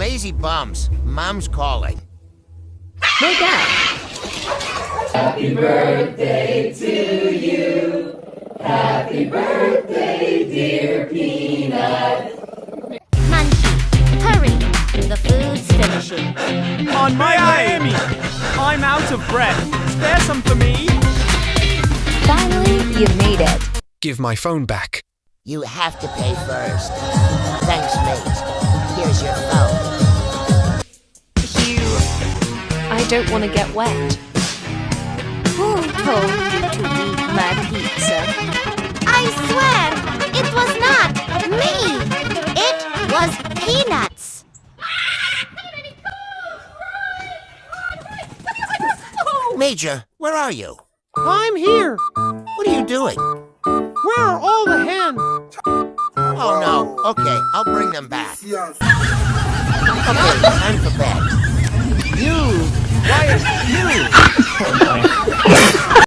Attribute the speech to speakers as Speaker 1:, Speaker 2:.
Speaker 1: lazy bums. Mom's calling.
Speaker 2: Wake up.
Speaker 3: Happy birthday to you. Happy birthday, dear Peanut.
Speaker 4: Munchie, hurry! The food's finishing.
Speaker 5: On my way, I'm out of breath. Spare some for me.
Speaker 2: Finally, you've made it.
Speaker 6: Give my phone back.
Speaker 1: You have to pay first. Thanks, mate. Here's your phone.
Speaker 2: Phew. I don't want to get wet.
Speaker 4: Who told you to eat my pizza? I swear, it was not me! It was Peanuts!
Speaker 1: Major, where are you?
Speaker 5: I'm here.
Speaker 1: What are you doing?
Speaker 5: Where are all the hens?
Speaker 1: Oh, no. Okay, I'll bring them back. Okay, time for bed. You